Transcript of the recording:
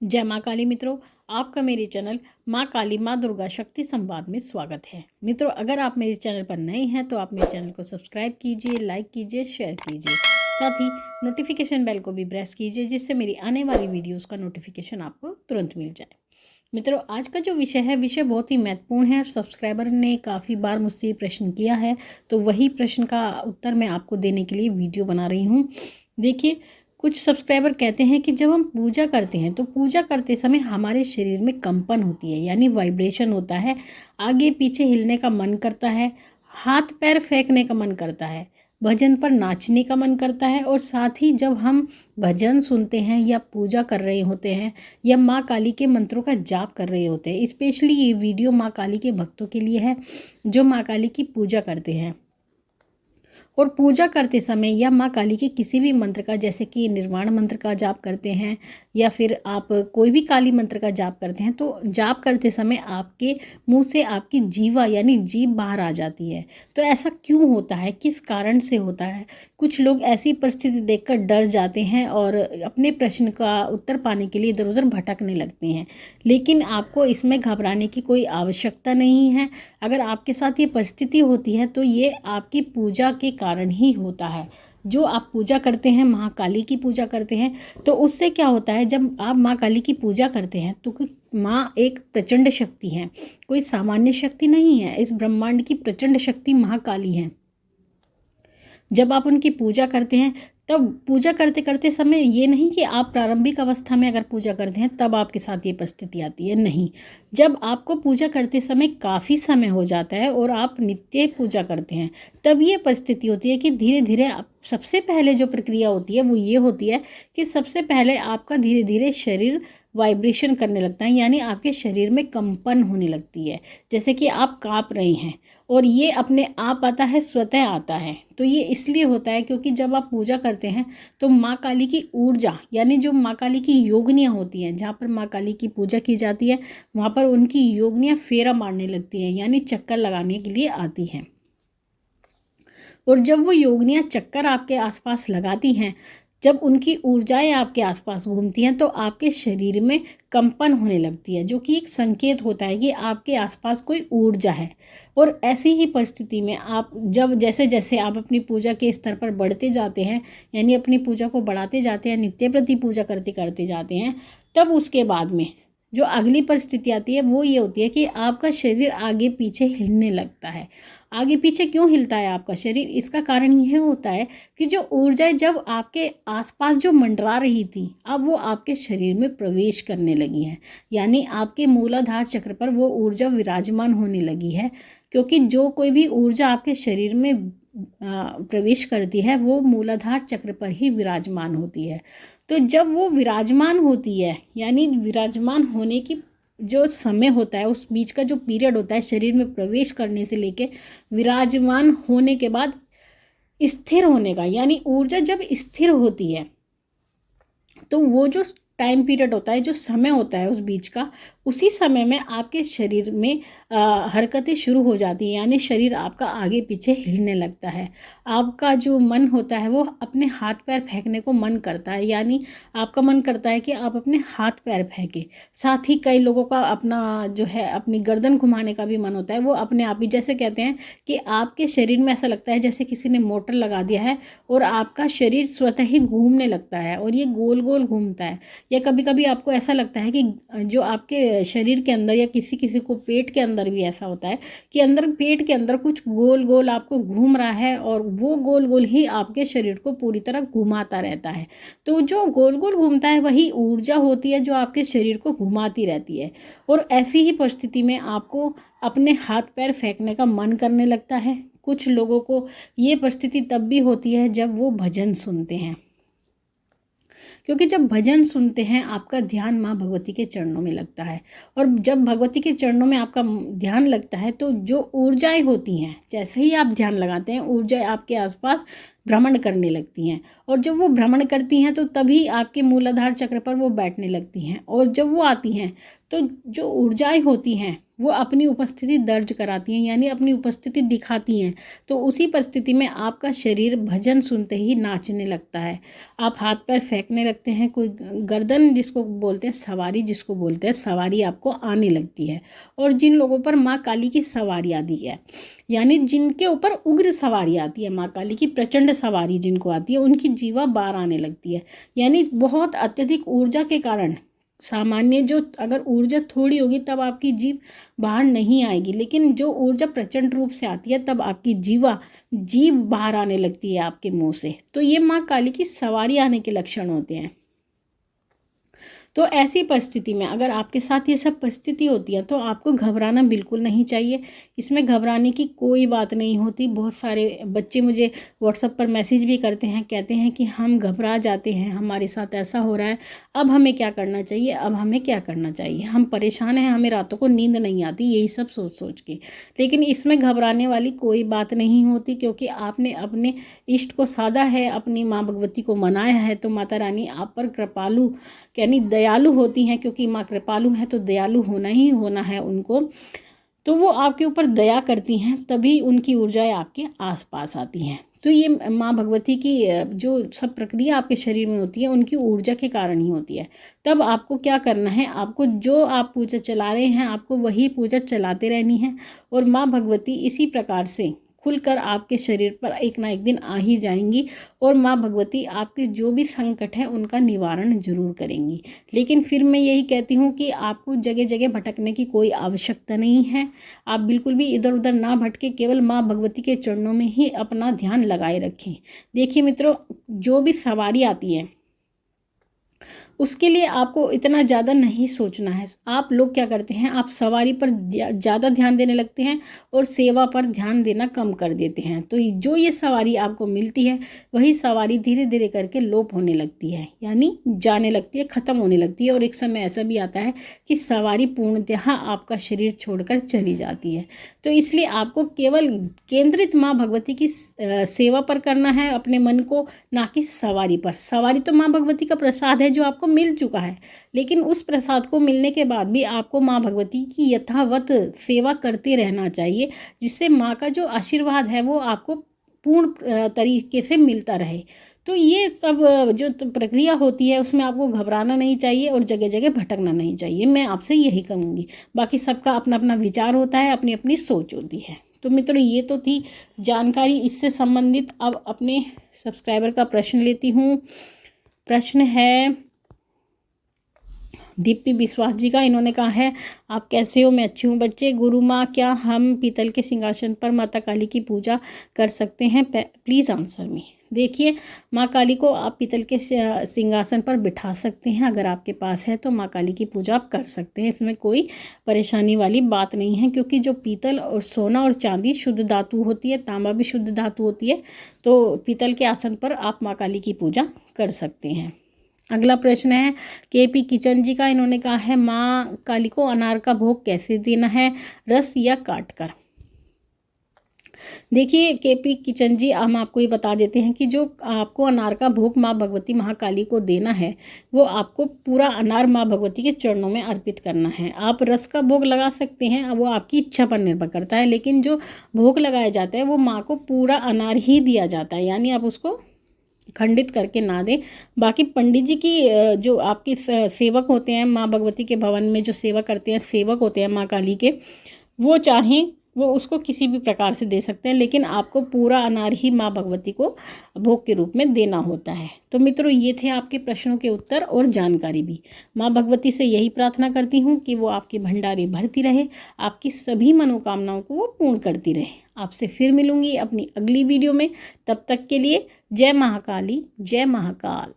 जय माँ काली मित्रों, आपका मेरे चैनल माँ काली माँ दुर्गा शक्ति संवाद में स्वागत है। मित्रों, अगर आप मेरे चैनल पर नए हैं तो आप मेरे चैनल को सब्सक्राइब कीजिए, लाइक कीजिए, शेयर कीजिए। साथ ही नोटिफिकेशन बेल को भी प्रेस कीजिए जिससे मेरी आने वाली वीडियोस का नोटिफिकेशन आपको तुरंत मिल जाए। मित्रों, आज का जो विषय बहुत ही महत्वपूर्ण है और सब्सक्राइबर ने काफ़ी बार मुझसे प्रश्न किया है, तो वही प्रश्न का उत्तर मैं आपको देने के लिए वीडियो बना रही हूँ। देखिए, कुछ सब्सक्राइबर कहते हैं कि जब हम पूजा करते हैं तो पूजा करते समय हमारे शरीर में कंपन होती है, यानी वाइब्रेशन होता है, आगे पीछे हिलने का मन करता है, हाथ पैर फेंकने का मन करता है, भजन पर नाचने का मन करता है। और साथ ही जब हम भजन सुनते हैं या पूजा कर रहे होते हैं या माँ काली के मंत्रों का जाप कर रहे होते हैं, स्पेशली ये वीडियो माँ काली के भक्तों के लिए है जो माँ काली की पूजा करते हैं। और पूजा करते समय या माँ काली के किसी भी मंत्र का, जैसे कि निर्वाण मंत्र का जाप करते हैं या फिर आप कोई भी काली मंत्र का जाप करते हैं, तो जाप करते समय आपके मुंह से आपकी जीवा यानी जीभ बाहर आ जाती है। तो ऐसा क्यों होता है, किस कारण से होता है? कुछ लोग ऐसी परिस्थिति देखकर डर जाते हैं और अपने प्रश्न का उत्तर पाने के लिए इधर उधर भटकने लगते हैं, लेकिन आपको इसमें घबराने की कोई आवश्यकता नहीं है। अगर आपके साथ ये परिस्थिति होती है तो ये आपकी पूजा के कारण ही होता है। जो आप पूजा करते हैं, महाकाली की पूजा करते हैं, तो उससे क्या होता है, जब आप माँ काली की पूजा करते हैं तो माँ एक प्रचंड शक्ति है, कोई सामान्य शक्ति नहीं है। इस ब्रह्मांड की प्रचंड शक्ति महाकाली है। जब आप उनकी पूजा करते हैं तब पूजा करते करते समय ये नहीं कि आप प्रारंभिक अवस्था में अगर पूजा करते हैं तब आपके साथ ये परिस्थिति आती है, नहीं। जब आपको पूजा करते समय काफ़ी समय हो जाता है और आप नित्य पूजा करते हैं, तब ये परिस्थिति होती है कि धीरे धीरे सबसे पहले जो प्रक्रिया होती है वो ये होती है कि सबसे पहले आपका धीरे धीरे शरीर वाइब्रेशन करने लगता है, यानी आपके शरीर में कंपन होने लगती है, जैसे कि आप काँप रहे हैं। और ये अपने आप आता है, स्वतः आता है। तो ये इसलिए होता है क्योंकि जब आप पूजा करते हैं तो माँ काली की ऊर्जा, यानी जो माँ काली की योगनियाँ होती हैं, जहाँ पर माँ काली की पूजा की जाती है वहाँ पर उनकी योगनियाँ फेरा मारने लगती हैं, यानी चक्कर लगाने के लिए आती हैं। और जब वो योगनियाँ चक्कर आपके आसपास लगाती हैं, जब उनकी ऊर्जाएं आपके आसपास घूमती हैं, तो आपके शरीर में कंपन होने लगती है, जो कि एक संकेत होता है कि आपके आसपास कोई ऊर्जा है। और ऐसी ही परिस्थिति में आप जब जैसे जैसे आप अपनी पूजा के स्तर पर बढ़ते जाते हैं, यानी अपनी पूजा को बढ़ाते जाते हैं, नित्य प्रति पूजा करते करते जाते हैं, तब उसके बाद में जो अगली परिस्थिति आती है वो ये होती है कि आपका शरीर आगे पीछे हिलने लगता है। आगे पीछे क्यों हिलता है आपका शरीर? इसका कारण यह होता है कि जो ऊर्जा जब आपके आसपास जो मंडरा रही थी, अब वो आपके शरीर में प्रवेश करने लगी है, यानी आपके मूलाधार चक्र पर वो ऊर्जा विराजमान होने लगी है। क्योंकि जो कोई भी ऊर्जा आपके शरीर में प्रवेश करती है वो मूलाधार चक्र पर ही विराजमान होती है। तो जब वो विराजमान होती है, यानी विराजमान होने की जो समय होता है, उस बीच का जो पीरियड होता है शरीर में प्रवेश करने से लेके विराजमान होने के बाद स्थिर होने का, यानी ऊर्जा जब स्थिर होती है तो वो जो टाइम पीरियड होता है, जो समय होता है उस बीच का, उसी समय में आपके शरीर में हरकतें शुरू हो जाती हैं, यानी शरीर आपका आगे पीछे हिलने लगता है। आपका जो मन होता है वो अपने हाथ पैर फेंकने को मन करता है, यानी आपका मन करता है कि आप अपने हाथ पैर फेंकें। साथ ही कई लोगों का अपना जो है अपनी गर्दन घुमाने का भी मन होता है, वो अपने आप ही, जैसे कहते हैं कि आपके शरीर में ऐसा लगता है जैसे किसी ने मोटर लगा दिया है और आपका शरीर स्वतः ही घूमने लगता है और ये गोल गोल घूमता है। या कभी कभी आपको ऐसा लगता है कि जो आपके शरीर के अंदर, या किसी किसी को पेट के अंदर भी ऐसा होता है कि अंदर पेट के अंदर कुछ गोल गोल आपको घूम रहा है और वो गोल गोल ही आपके शरीर को पूरी तरह घुमाता रहता है। तो जो गोल गोल घूमता है वही ऊर्जा होती है जो आपके शरीर को घुमाती रहती है। और ऐसी ही परिस्थिति में आपको अपने हाथ पैर फेंकने का मन करने लगता है। कुछ लोगों को ये परिस्थिति तब भी होती है जब वो भजन सुनते हैं, क्योंकि जब भजन सुनते हैं आपका ध्यान माँ भगवती के चरणों में लगता है। और जब भगवती के चरणों में आपका ध्यान लगता है तो जो ऊर्जाएं होती हैं, जैसे ही आप ध्यान लगाते हैं ऊर्जाएं आपके आसपास भ्रमण करने लगती हैं। और जब वो भ्रमण करती हैं तो तभी आपके मूलाधार चक्र पर वो बैठने लगती हैं। और जब वो आती हैं तो जो ऊर्जाएं होती हैं वो अपनी उपस्थिति दर्ज कराती हैं, यानी अपनी उपस्थिति दिखाती हैं। तो उसी परिस्थिति में आपका शरीर भजन सुनते ही नाचने लगता है। आप हाथ पैर फेंकने लगते हैं, कोई गर्दन जिसको बोलते हैं सवारी, जिसको बोलते हैं सवारी आपको आने लगती है। और जिन लोगों पर माँ काली की सवारी आती है, यानी जिनके ऊपर उग्र सवारी आती है, माँ काली की प्रचंड सवारी जिनको आती है, उनकी जीवा बाहर आने लगती है। यानी बहुत अत्यधिक ऊर्जा के कारण, सामान्य जो अगर ऊर्जा थोड़ी होगी तब आपकी जीभ बाहर नहीं आएगी, लेकिन जो ऊर्जा प्रचंड रूप से आती है तब आपकी जीभ बाहर आने लगती है आपके मुंह से। तो ये माँ काली की सवारी आने के लक्षण होते हैं। तो ऐसी परिस्थिति में अगर आपके साथ ये सब परिस्थिति होती है तो आपको घबराना बिल्कुल नहीं चाहिए। इसमें घबराने की कोई बात नहीं होती। बहुत सारे बच्चे मुझे व्हाट्सएप पर मैसेज भी करते हैं, कहते हैं कि हम घबरा जाते हैं, हमारे साथ ऐसा हो रहा है, अब हमें क्या करना चाहिए, अब हमें क्या करना चाहिए, हम परेशान हैं, हमें रातों को नींद नहीं आती, यही सब सोच सोच के। लेकिन इसमें घबराने वाली कोई बात नहीं होती, क्योंकि आपने अपने इष्ट को साधा है, अपनी माँ भगवती को मनाया है, तो माता रानी आप पर कृपालु यानी दयालु होती हैं, क्योंकि माँ कृपालु हैं तो दयालु होना ही होना है उनको। तो वो आपके ऊपर दया करती हैं, तभी उनकी ऊर्जाएं आपके आसपास आती हैं। तो ये माँ भगवती की जो सब प्रक्रिया आपके शरीर में होती है उनकी ऊर्जा के कारण ही होती है। तब आपको क्या करना है, आपको जो आप पूजा चला रहे हैं आपको वही पूजा चलाते रहनी है। और माँ भगवती इसी प्रकार से खुलकर आपके शरीर पर एक ना एक दिन आ ही जाएंगी, और माँ भगवती आपके जो भी संकट है उनका निवारण जरूर करेंगी। लेकिन फिर मैं यही कहती हूँ कि आपको जगह जगह भटकने की कोई आवश्यकता नहीं है। आप बिल्कुल भी इधर उधर ना भटके, केवल माँ भगवती के चरणों में ही अपना ध्यान लगाए रखें। देखिए मित्रों, जो भी सवारी आती है उसके लिए आपको इतना ज़्यादा नहीं सोचना है। आप लोग क्या करते हैं, आप सवारी पर ज़्यादा ध्यान देने लगते हैं और सेवा पर ध्यान देना कम कर देते हैं। तो जो ये सवारी आपको मिलती है वही सवारी धीरे धीरे करके लोप होने लगती है, यानी जाने लगती है, ख़त्म होने लगती है। और एक समय ऐसा भी आता है कि सवारी पूर्णतः आपका शरीर छोड़कर चली जाती है। तो इसलिए आपको केवल केंद्रित माँ भगवती की सेवा पर करना है अपने मन को, ना कि सवारी पर। सवारी तो माँ भगवती का प्रसाद है जो आपको मिल चुका है, लेकिन उस प्रसाद को मिलने के बाद भी आपको माँ भगवती की यथावत सेवा करते रहना चाहिए, जिससे माँ का जो आशीर्वाद है वो आपको पूर्ण तरीके से मिलता रहे। तो ये सब जो प्रक्रिया होती है उसमें आपको घबराना नहीं चाहिए और जगह जगह भटकना नहीं चाहिए। मैं आपसे यही कहूँगी। बाकी सबका अपना अपना विचार होता है, अपनी अपनी सोच होती है। तो मित्रों, ये तो थी जानकारी इससे संबंधित। अब अपने सब्सक्राइबर का प्रश्न लेती हूँ। प्रश्न है दीप्ति विश्वास जी का। इन्होंने कहा है, आप कैसे हो? मैं अच्छी हूँ बच्चे। गुरु माँ, क्या हम पीतल के सिंहासन पर माता काली की पूजा कर सकते हैं? Please answer me. देखिए, माँ काली को आप पीतल के सिंहासन पर बिठा सकते हैं, अगर आपके पास है तो माँ काली की पूजा आप कर सकते हैं। इसमें कोई परेशानी वाली बात नहीं है, क्योंकि जो पीतल और सोना और चांदी शुद्ध धातु होती है, तांबा भी शुद्ध धातु होती है, तो पीतल के आसन पर आप माँ काली की पूजा कर सकते हैं। अगला प्रश्न है केपी किचन जी का। इन्होंने कहा है, माँ काली को अनार का भोग कैसे देना है, रस या काट कर? देखिए केपी किचन जी, हम आपको ये बता देते हैं कि जो आपको अनार का भोग माँ भगवती महाकाली को देना है वो आपको पूरा अनार माँ भगवती के चरणों में अर्पित करना है। आप रस का भोग लगा सकते हैं, वो आपकी इच्छा पर निर्भर करता है, लेकिन जो भोग लगाया जाता है वो माँ को पूरा अनार ही दिया जाता है, यानी आप उसको खंडित करके ना दें। बाकी पंडित जी की जो आपके सेवक होते हैं माँ भगवती के भवन में, जो सेवा करते हैं, सेवक होते हैं माँ काली के, वो चाहें वो उसको किसी भी प्रकार से दे सकते हैं, लेकिन आपको पूरा अनार ही माँ भगवती को भोग के रूप में देना होता है। तो मित्रों, ये थे आपके प्रश्नों के उत्तर और जानकारी भी। माँ भगवती से यही प्रार्थना करती हूँ कि वो आपकी भंडारी भरती रहे, आपकी सभी मनोकामनाओं को वो पूर्ण करती रहे। आपसे फिर मिलूंगी अपनी अगली वीडियो में। तब तक के लिए जय महाकाली, जय महाकाल।